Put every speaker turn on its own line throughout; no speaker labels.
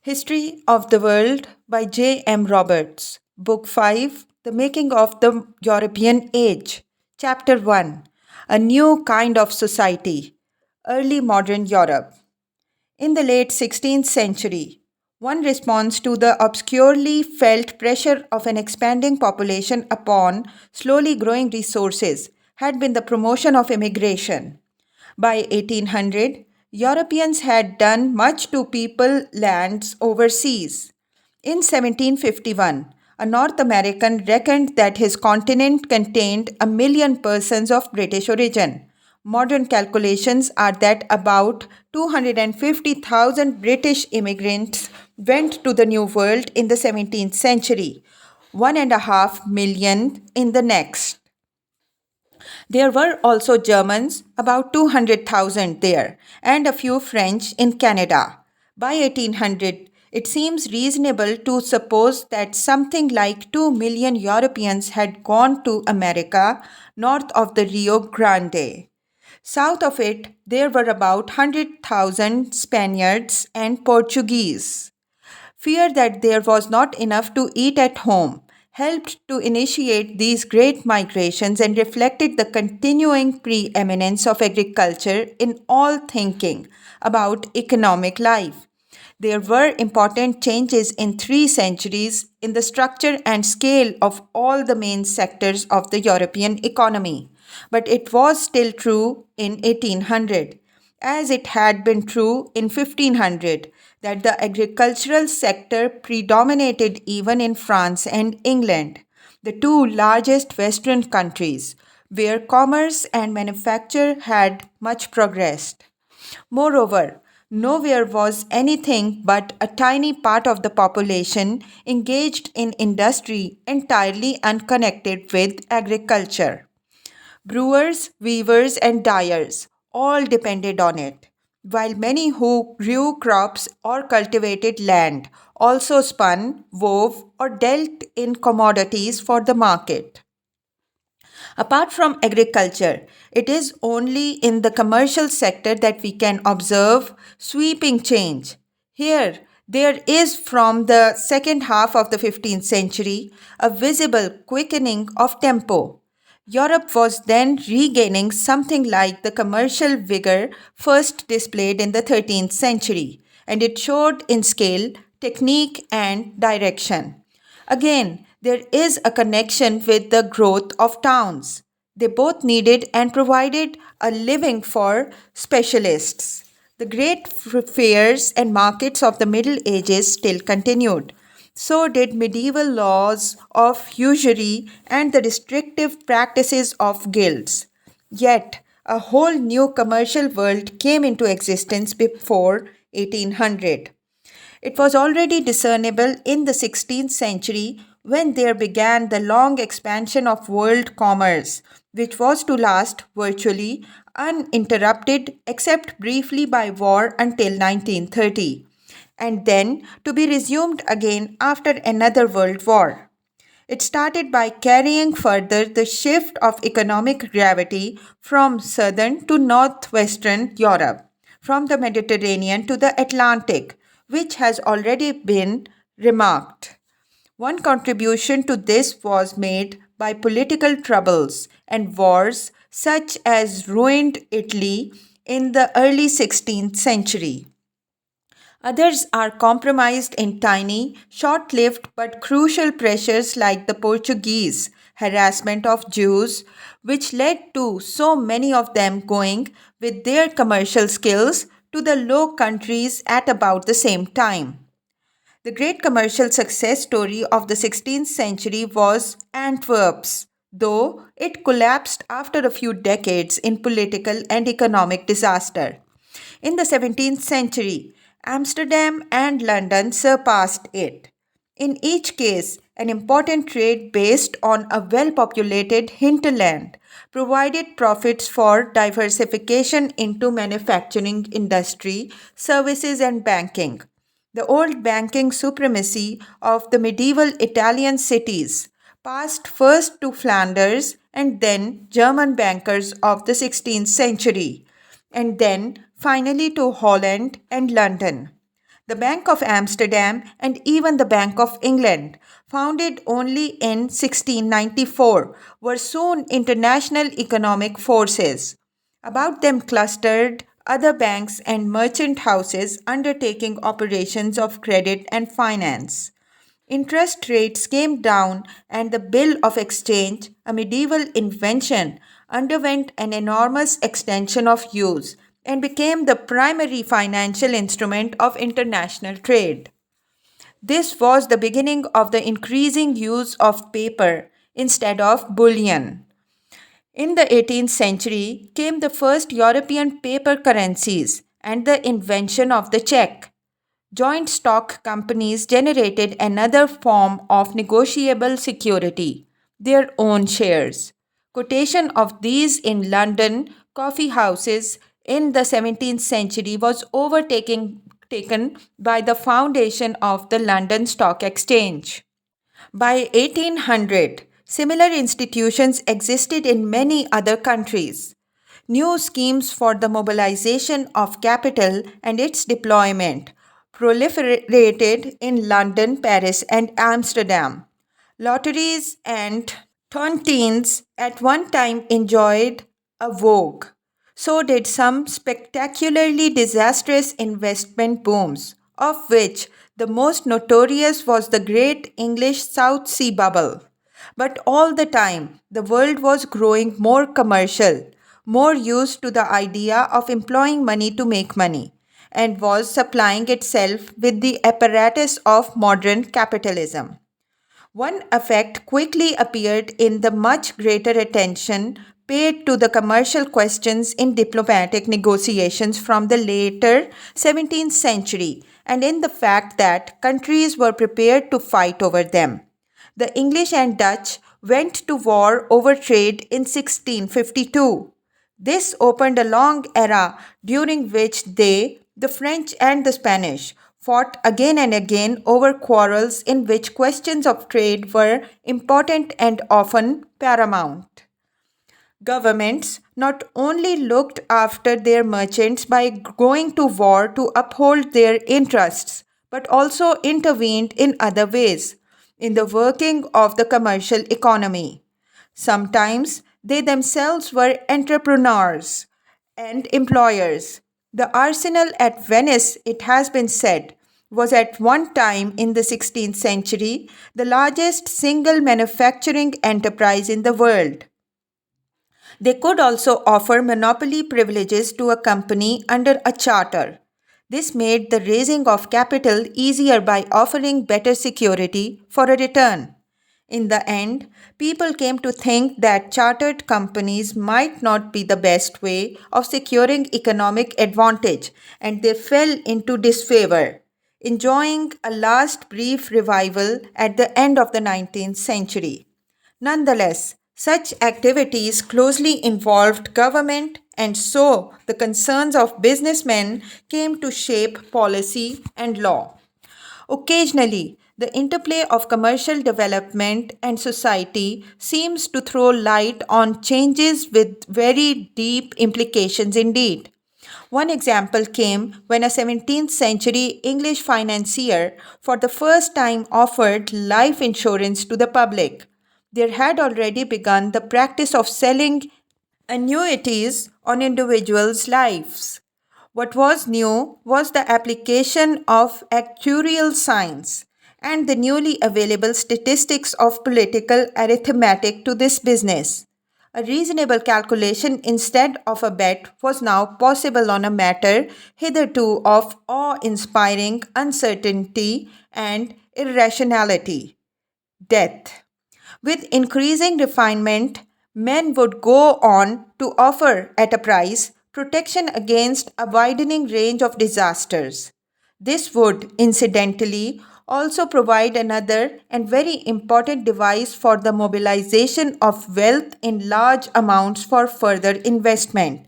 History of the World by J. M. Roberts. Book 5, The Making of the European Age. Chapter 1, A New Kind of Society. Early Modern Europe. In the late 16th century, one response to the obscurely felt pressure of an expanding population upon slowly growing resources had been the promotion of immigration. By 1800, Europeans had done much to people lands overseas. In 1751, a North American reckoned that his continent contained 1 million persons of British origin. Modern calculations are that about 250,000 British immigrants went to the New World in the 17th century, 1.5 million in the next. There were also Germans, about 200,000 there, and a few French in Canada. By 1800, it seems reasonable to suppose that something like 2 million Europeans had gone to America north of the Rio Grande. South of it, there were about 100,000 Spaniards and Portuguese. Fear that there was not enough to eat at home helped to initiate these great migrations and reflected the continuing preeminence of agriculture in all thinking about economic life. There were important changes in 3 centuries in the structure and scale of all the main sectors of the European economy, but it was still true in 1800 as it had been true in 1500, that the agricultural sector predominated even in France and England, the two largest Western countries, where commerce and manufacture had much progressed. Moreover, nowhere was anything but a tiny part of the population engaged in industry entirely unconnected with agriculture. Brewers, weavers, and dyers all depended on it, while many who grew crops or cultivated land also spun, wove, or dealt in commodities for the market. Apart from agriculture, it is only in the commercial sector that we can observe sweeping change. Here, there is from the second half of the 15th century a visible quickening of tempo. Europe was then regaining something like the commercial vigor first displayed in the 13th century, and it showed in scale, technique, and direction. Again, there is a connection with the growth of towns. They both needed and provided a living for specialists. The great fairs and markets of the Middle Ages still continued. So did medieval laws of usury and the restrictive practices of guilds. Yet, a whole new commercial world came into existence before 1800. It was already discernible in the 16th century when there began the long expansion of world commerce, which was to last virtually uninterrupted except briefly by war until 1930, and then to be resumed again after another world war. It started by carrying further the shift of economic gravity from southern to northwestern Europe, from the Mediterranean to the Atlantic, which has already been remarked. One contribution to this was made by political troubles and wars such as ruined Italy in the early 16th century. Others are compromised in tiny, short lived but crucial pressures like the Portuguese harassment of Jews, which led to so many of them going with their commercial skills to the Low Countries at about the same time. The great commercial success story of the 16th century was Antwerp's, though it collapsed after a few decades in political and economic disaster. In the 17th century, Amsterdam and London surpassed it. In each case, an important trade based on a well populated hinterland provided profits for diversification into manufacturing industry, services, and banking. The old banking supremacy of the medieval Italian cities passed first to Flanders and then German bankers of the 16th century, and then finally to Holland and London. The Bank of Amsterdam and even the Bank of England, founded only in 1694, were soon international economic forces. About them clustered other banks and merchant houses undertaking operations of credit and finance. Interest rates came down, and the bill of exchange, a medieval invention, underwent an enormous extension of use and became the primary financial instrument of international trade. This was the beginning of the increasing use of paper instead of bullion. In the 18th century came the first European paper currencies and the invention of the check. Joint stock companies generated another form of negotiable security, their own shares. Quotation of these in London coffee houses in the 17th century was taken by the foundation of the London Stock Exchange. By 1800, similar institutions existed in many other countries. New schemes for the mobilization of capital and its deployment proliferated in London, Paris, and Amsterdam. Lotteries and tontines at one time enjoyed a vogue. So did some spectacularly disastrous investment booms, of which the most notorious was the Great English South Sea Bubble. But all the time, the world was growing more commercial, more used to the idea of employing money to make money, and was supplying itself with the apparatus of modern capitalism. One effect quickly appeared in the much greater attention paid to the commercial questions in diplomatic negotiations from the later 17th century and in the fact that countries were prepared to fight over them. The English and Dutch went to war over trade in 1652. This opened a long era during which the French and the Spanish, fought again and again over quarrels in which questions of trade were important and often paramount. Governments not only looked after their merchants by going to war to uphold their interests, but also intervened in other ways in the working of the commercial economy. Sometimes they themselves were entrepreneurs and employers. The arsenal at Venice, it has been said, was at one time in the 16th century the largest single manufacturing enterprise in the world. They could also offer monopoly privileges to a company under a charter. This made the raising of capital easier by offering better security for a return. In the end, people came to think that chartered companies might not be the best way of securing economic advantage, and they fell into disfavor, enjoying a last brief revival at the end of the 19th century. Nonetheless, such activities closely involved government, and so the concerns of businessmen came to shape policy and law. Occasionally, the interplay of commercial development and society seems to throw light on changes with very deep implications indeed. One example came when a 17th century English financier for the first time offered life insurance to the public. There had already begun the practice of selling annuities on individuals' lives. What was new was the application of actuarial science and the newly available statistics of political arithmetic to this business. A reasonable calculation instead of a bet was now possible on a matter hitherto of awe inspiring uncertainty and irrationality death. With increasing refinement, men would go on to offer at a price protection against a widening range of disasters. This would, incidentally, also provide another and very important device for the mobilization of wealth in large amounts for further investment.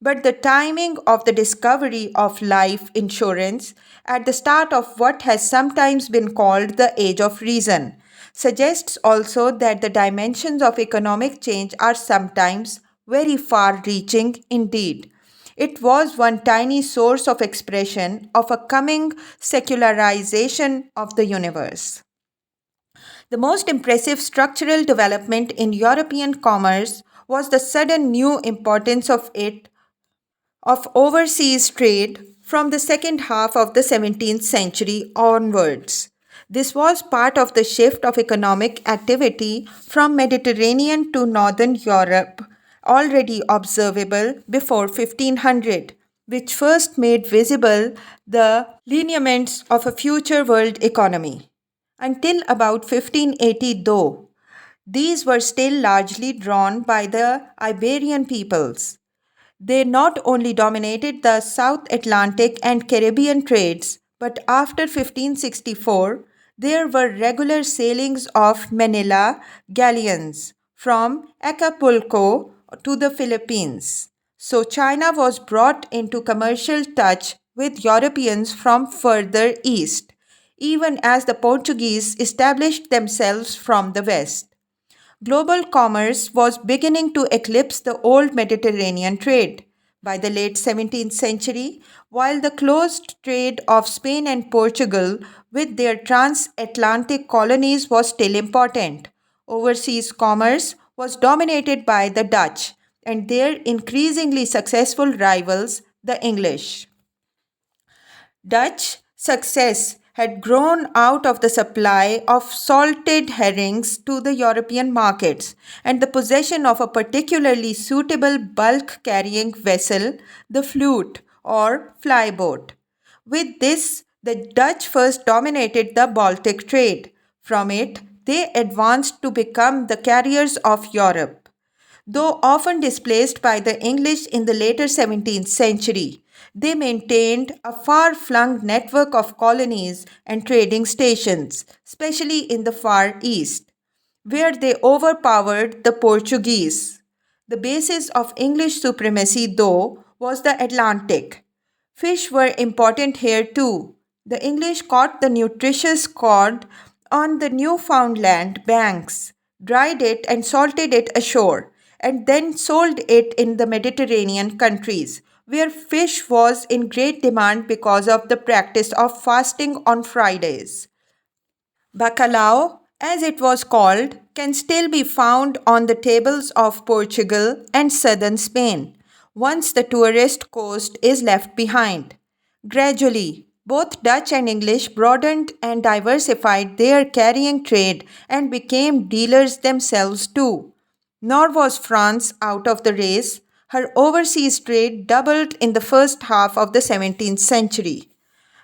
But the timing of the discovery of life insurance at the start of what has sometimes been called the age of reason suggests also that the dimensions of economic change are sometimes very far reaching indeed. It was one tiny source of expression of a coming secularization of the universe. The most impressive structural development in European commerce was the sudden new importance of overseas trade from the second half of the 17th century onwards. This was part of the shift of economic activity from Mediterranean to Northern Europe, already observable before 1500, which first made visible the lineaments of a future world economy. Until about 1580, though, these were still largely drawn by the Iberian peoples. They not only dominated the South Atlantic and Caribbean trades, but after 1564, there were regular sailings of Manila galleons from Acapulco to the Philippines. So China was brought into commercial touch with Europeans from further east, even as the Portuguese established themselves from the west. Global commerce was beginning to eclipse the old Mediterranean trade. By the late 17th century, while the closed trade of Spain and Portugal with their transatlantic colonies was still important, overseas commerce was dominated by the Dutch and their increasingly successful rivals, the English. Dutch success had grown out of the supply of salted herrings to the European markets and the possession of a particularly suitable bulk carrying vessel, the flute or flyboat. With this, the Dutch first dominated the Baltic trade. From it, they advanced to become the carriers of Europe. Though often displaced by the English in the later 17th century, they maintained a far flung network of colonies and trading stations, especially in the Far East, where they overpowered the Portuguese. The basis of English supremacy, though, was the Atlantic. Fish were important here too. The English caught the nutritious cod on the Newfoundland banks, dried it and salted it ashore, and then sold it in the Mediterranean countries, where fish was in great demand because of the practice of fasting on Fridays. Bacalhau, as it was called, can still be found on the tables of Portugal and southern Spain once the tourist coast is left behind. Gradually, both Dutch and English broadened and diversified their carrying trade and became dealers themselves too. Nor was France out of the race. Her overseas trade doubled in the first half of the 17th century.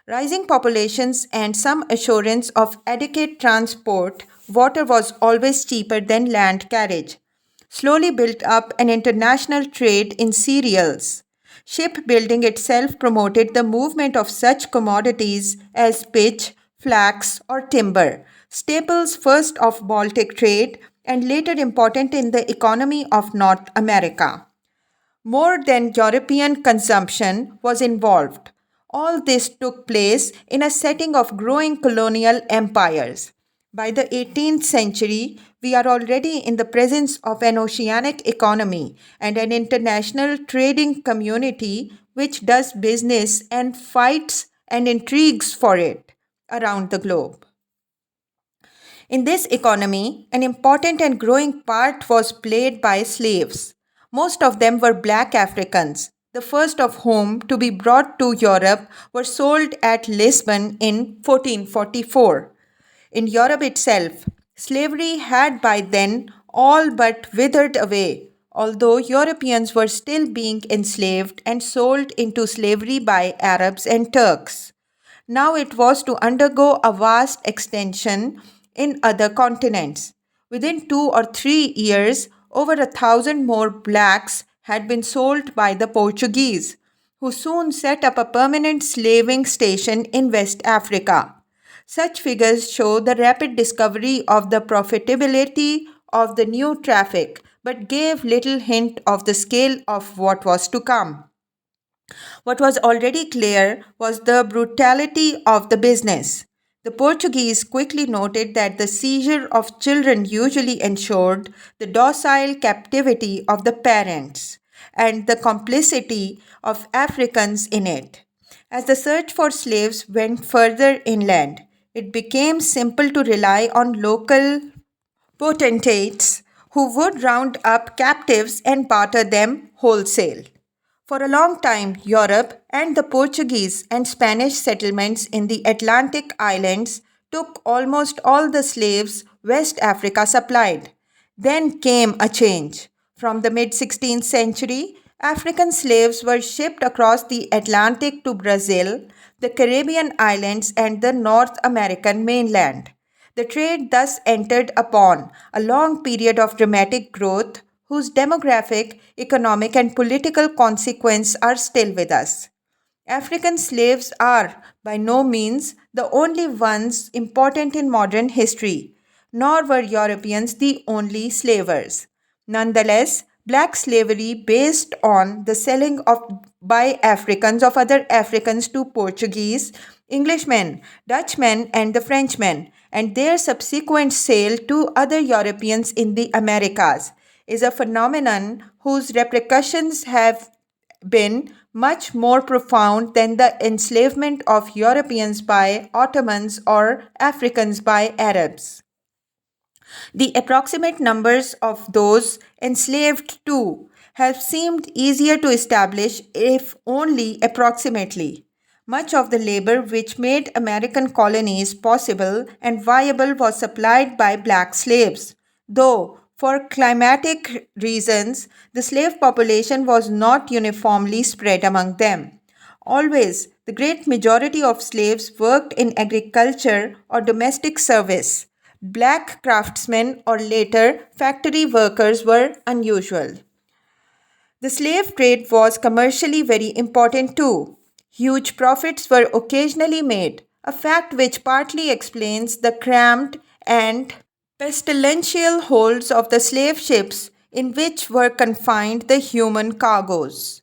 Rising populations and some assurance of adequate transport, water was always cheaper than land carriage, slowly built up an international trade in cereals. Shipbuilding itself promoted the movement of such commodities as pitch, flax, or timber, staples first of Baltic trade and later important in the economy of North America. More than European consumption was involved. All this took place in a setting of growing colonial empires. By the 18th century, we are already in the presence of an oceanic economy and an international trading community which does business and fights and intrigues for it around the globe. In this economy, an important and growing part was played by slaves. Most of them were black Africans, the first of whom to be brought to Europe were sold at Lisbon in 1444. In Europe itself, slavery had by then all but withered away, although Europeans were still being enslaved and sold into slavery by Arabs and Turks. Now it was to undergo a vast extension in other continents. Within 2 or 3 years, over 1,000 more blacks had been sold by the Portuguese, who soon set up a permanent slaving station in West Africa. Such figures show the rapid discovery of the profitability of the new traffic, but gave little hint of the scale of what was to come. What was already clear was the brutality of the business. The Portuguese quickly noted that the seizure of children usually ensured the docile captivity of the parents. and the complicity of Africans in it. As the search for slaves went further inland, it became simple to rely on local potentates who would round up captives and barter them wholesale. For a long time, Europe and the Portuguese and Spanish settlements in the Atlantic islands took almost all the slaves West Africa supplied. Then came a change. From the mid 16th century, African slaves were shipped across the Atlantic to Brazil, the Caribbean islands, and the North American mainland. The trade thus entered upon a long period of dramatic growth whose demographic, economic, and political consequences are still with us. African slaves are by no means the only ones important in modern history, nor were Europeans the only slavers. Nonetheless, black slavery based on the selling of by Africans of other Africans to Portuguese, Englishmen, Dutchmen, and the Frenchmen, and their subsequent sale to other Europeans in the Americas, is a phenomenon whose repercussions have been much more profound than the enslavement of Europeans by Ottomans or Africans by Arabs. The approximate numbers of those enslaved too have seemed easier to establish if only approximately. Much of the labor which made American colonies possible and viable was supplied by black slaves, though for climatic reasons the slave population was not uniformly spread among them. Always, the great majority of slaves worked in agriculture or domestic service. Black craftsmen or later factory workers were unusual. The slave trade was commercially very important too. Huge profits were occasionally made, a fact which partly explains the cramped and pestilential holds of the slave ships in which were confined the human cargoes.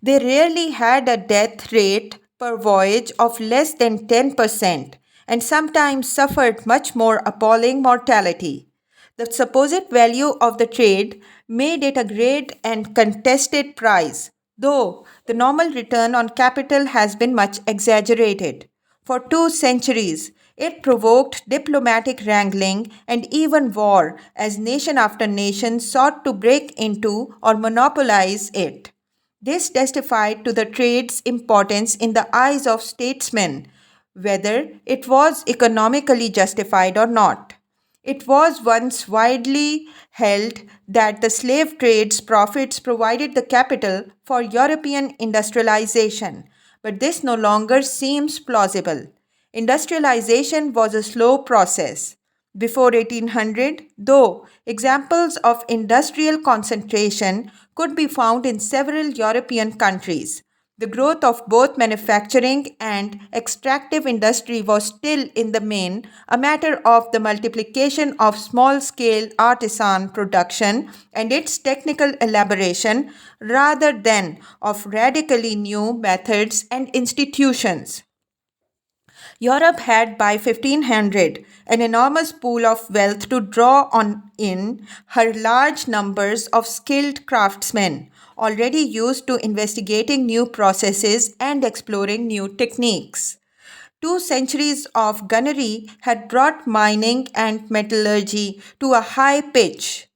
They rarely had a death rate per voyage of less than 10% and sometimes suffered much more appalling mortality. The supposed value of the trade made it a great and contested prize, though the normal return on capital has been much exaggerated. For 2 centuries, it provoked diplomatic wrangling and even war as nation after nation sought to break into or monopolize it. This testified to the trade's importance in the eyes of statesmen, whether it was economically justified or not. It was once widely held that the slave trade's profits provided the capital for European industrialization, but this no longer seems plausible. Industrialization was a slow process. Before 1800, though, examples of industrial concentration could be found in several European countries. The growth of both manufacturing and extractive industry was still, in the main, a matter of the multiplication of small scale artisan production and its technical elaboration rather than of radically new methods and institutions. Europe had by 1500 an enormous pool of wealth to draw on in her large numbers of skilled craftsmen, already used to investigating new processes and exploring new techniques. 2 centuries of gunnery had brought mining and metallurgy to a high pitch.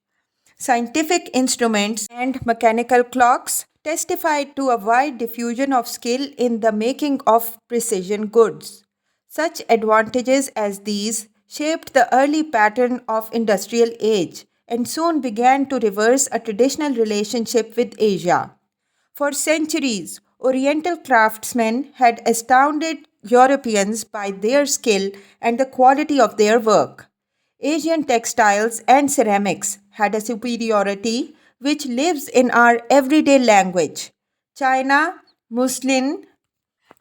Scientific instruments and mechanical clocks testified to a wide diffusion of skill in the making of precision goods. Such advantages as these shaped the early pattern of industrial age and soon began to reverse a traditional relationship with Asia. For centuries, Oriental craftsmen had astounded Europeans by their skill and the quality of their work. Asian textiles and ceramics had a superiority which lives in our everyday language. China, muslin,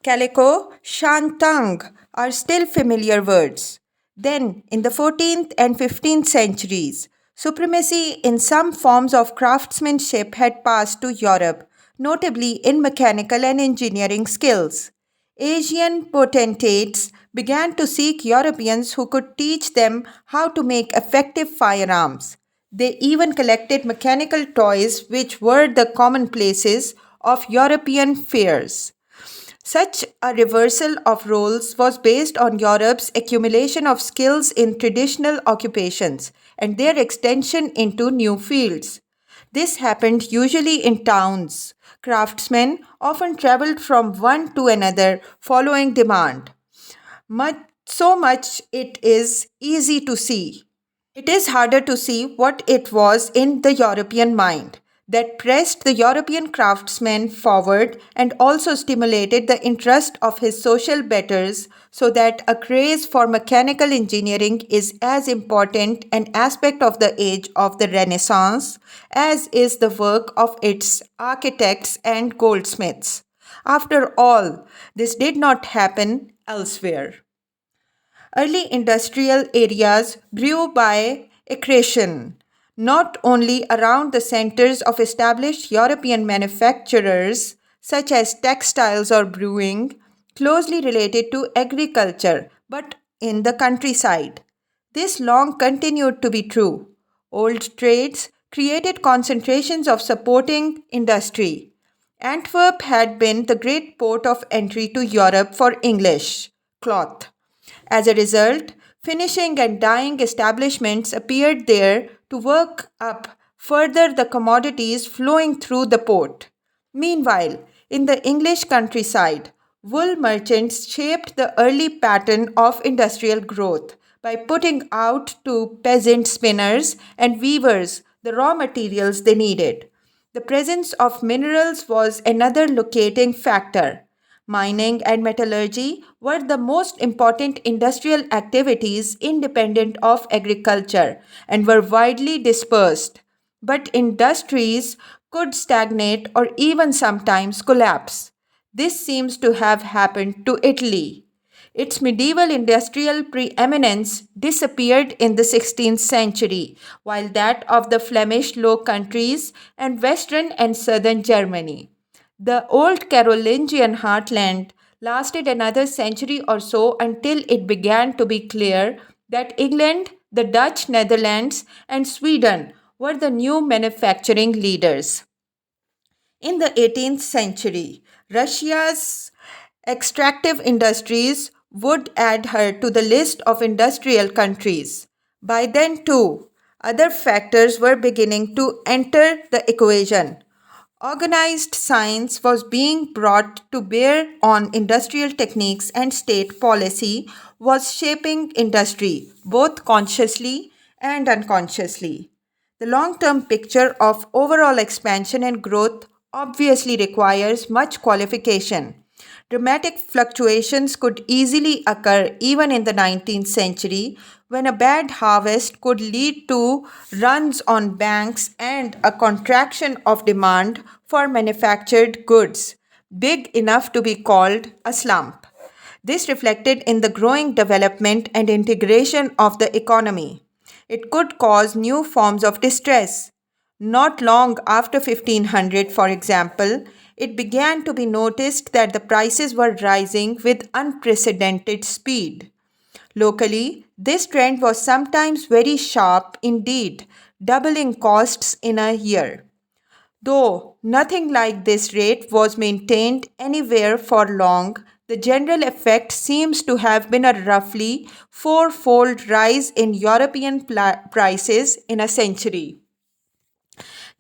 calico, shantung are still familiar words. Then, in the 14th and 15th centuries, supremacy in some forms of craftsmanship had passed to Europe, notably in mechanical and engineering skills. Asian potentates began to seek Europeans who could teach them how to make effective firearms. They even collected mechanical toys, which were the commonplaces of European fairs. Such a reversal of roles was based on Europe's accumulation of skills in traditional occupations and their extension into new fields. This happened usually in towns. Craftsmen often traveled from one to another following demand. So much it is easy to see. It is harder to see what it was in the European mind that pressed the European craftsman forward and also stimulated the interest of his social betters so that a craze for mechanical engineering is as important an aspect of the age of the Renaissance as is the work of its architects and goldsmiths. After all, this did not happen elsewhere. Early industrial areas grew by accretion, not only around the centers of established European manufacturers, such as textiles or brewing, closely related to agriculture, but in the countryside. This long continued to be true. Old trades created concentrations of supporting industry. Antwerp had been the great port of entry to Europe for English cloth. As a result, finishing and dyeing establishments appeared there to work up further the commodities flowing through the port. Meanwhile, in the English countryside, wool merchants shaped the early pattern of industrial growth by putting out to peasant spinners and weavers the raw materials they needed. The presence of minerals was another locating factor. Mining and metallurgy were the most important industrial activities independent of agriculture and were widely dispersed. But industries could stagnate or even sometimes collapse. This seems to have happened to Italy. Its medieval industrial preeminence disappeared in the 16th century, while that of the Flemish Low Countries and western and southern Germany. The old Carolingian heartland lasted another century or so until it began to be clear that England, the Dutch Netherlands, and Sweden were the new manufacturing leaders. In the 18th century, Russia's extractive industries would add her to the list of industrial countries. By then, too, other factors were beginning to enter the equation. Organized science was being brought to bear on industrial techniques, and state policy was shaping industry, both consciously and unconsciously. The long term picture of overall expansion and growth obviously requires much qualification. Dramatic fluctuations could easily occur even in the 19th century when a bad harvest could lead to runs on banks and a contraction of demand for manufactured goods, big enough to be called a slump. This reflected in the growing development and integration of the economy. It could cause new forms of distress. Not long after 1500, for example, it began to be noticed that the prices were rising with unprecedented speed. Locally, this trend was sometimes very sharp indeed, doubling costs in a year. Though nothing like this rate was maintained anywhere for long, the general effect seems to have been a roughly fourfold rise in European prices in a century.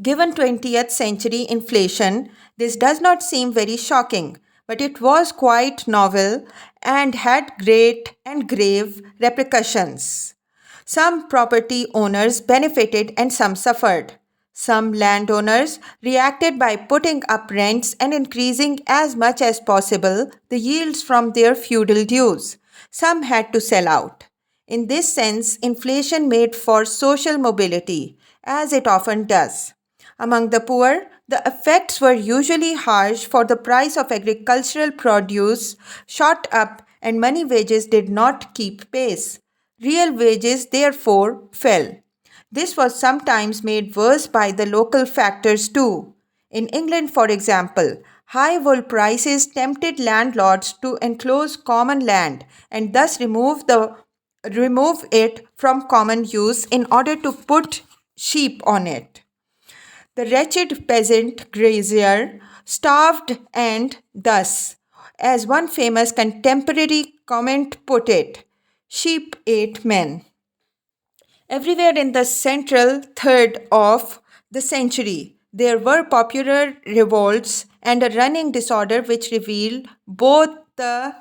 Given 20th century inflation, this does not seem very shocking, but it was quite novel and had great and grave repercussions. Some property owners benefited and some suffered. Some landowners reacted by putting up rents and increasing as much as possible the yields from their feudal dues. Some had to sell out. In this sense, inflation made for social mobility, as it often does. Among the poor, the effects were usually harsh, for the price of agricultural produce shot up and money wages did not keep pace. Real wages, therefore, fell. This was sometimes made worse by the local factors too. In England, for example, high wool prices tempted landlords to enclose common land and thus remove it from common use in order to put sheep on it. The wretched peasant grazier starved, and thus, as one famous contemporary comment put it, sheep ate men. Everywhere in the central third of the century, there were popular revolts and a running disorder which revealed both the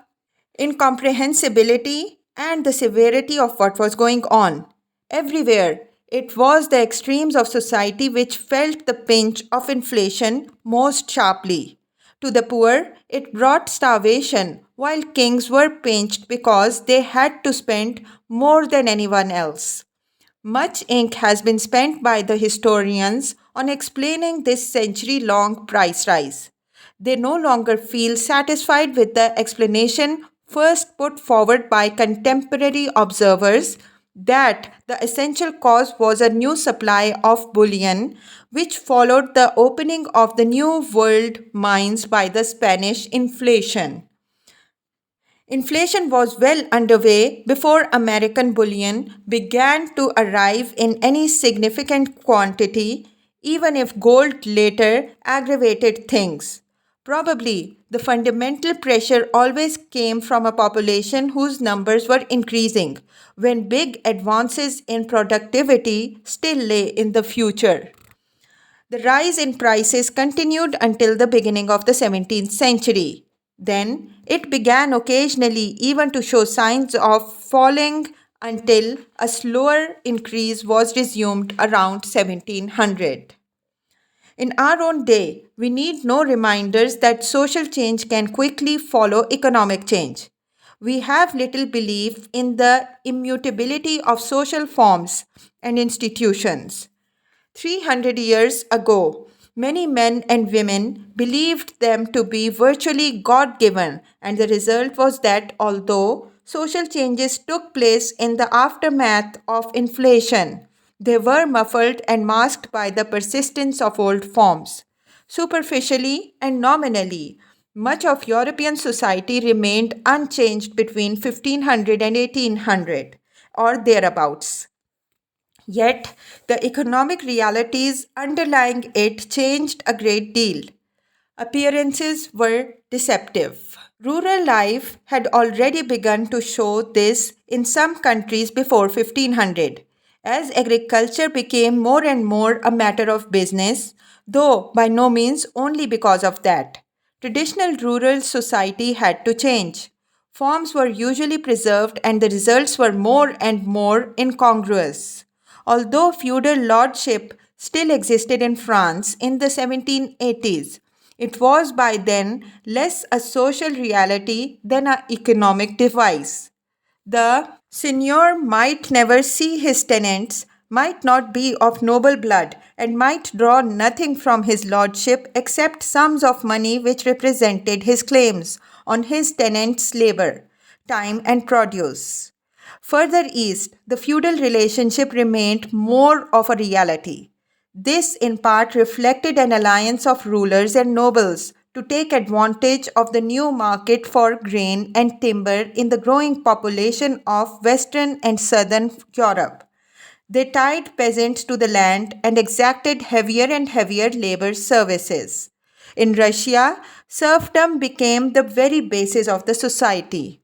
incomprehensibility and the severity of what was going on. Everywhere, it was the extremes of society which felt the pinch of inflation most sharply. To the poor, it brought starvation, while kings were pinched because they had to spend more than anyone else. Much ink has been spent by the historians on explaining this century long price rise. They no longer feel satisfied with the explanation first put forward by contemporary observers that the essential cause was a new supply of bullion, which followed the opening of the New World mines by the Spanish inflation. Inflation was well underway before American bullion began to arrive in any significant quantity, even if gold later aggravated things. Probably the fundamental pressure always came from a population whose numbers were increasing, when big advances in productivity still lay in the future. The rise in prices continued until the beginning of the 17th century. Then it began occasionally even to show signs of falling until a slower increase was resumed around 1700. In our own day, we need no reminders that social change can quickly follow economic change. We have little belief in the immutability of social forms and institutions. 300 years ago, many men and women believed them to be virtually God given, and the result was that although social changes took place in the aftermath of inflation, they were muffled and masked by the persistence of old forms. Superficially and nominally, much of European society remained unchanged between 1500 and 1800 or thereabouts. Yet, the economic realities underlying it changed a great deal. Appearances were deceptive. Rural life had already begun to show this in some countries before 1500, as agriculture became more and more a matter of business, though by no means only because of that. Traditional rural society had to change. Forms were usually preserved and the results were more and more incongruous. Although feudal lordship still existed in France in the 1780s, it was by then less a social reality than an economic device. The seigneur might never see his tenants, might not be of noble blood, and might draw nothing from his lordship except sums of money which represented his claims on his tenants' labor, time, and produce. Further east, the feudal relationship remained more of a reality. This in part reflected an alliance of rulers and nobles to take advantage of the new market for grain and timber in the growing population of Western and Southern Europe. They tied peasants to the land and exacted heavier and heavier labor services. In Russia, serfdom became the very basis of the society.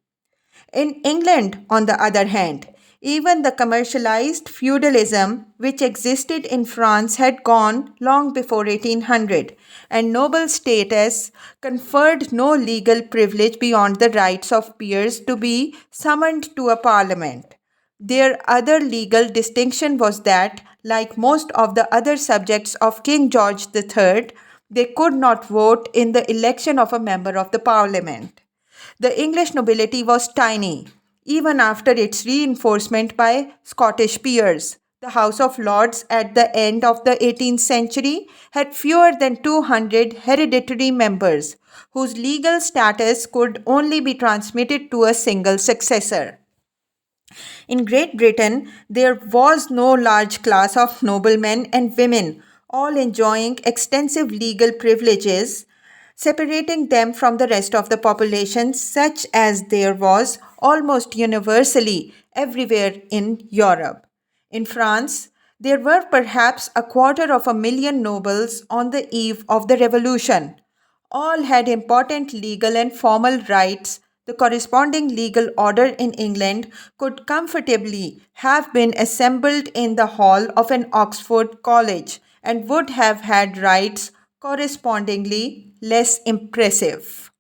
In England, on the other hand, even the commercialized feudalism which existed in France had gone long before 1800, and noble status conferred no legal privilege beyond the rights of peers to be summoned to a parliament. Their other legal distinction was that, like most of the other subjects of King George III, they could not vote in the election of a member of the parliament. The English nobility was tiny, even after its reinforcement by Scottish peers. The House of Lords at the end of the 18th century had fewer than 200 hereditary members, whose legal status could only be transmitted to a single successor. In Great Britain, there was no large class of noblemen and women, all enjoying extensive legal privileges, separating them from the rest of the population, such as there was almost universally everywhere in Europe. In France, There were perhaps 250,000 nobles on the eve of the revolution. All had important legal and formal rights. The corresponding legal order in England could comfortably have been assembled in the hall of an Oxford college and would have had rights correspondingly less impressive.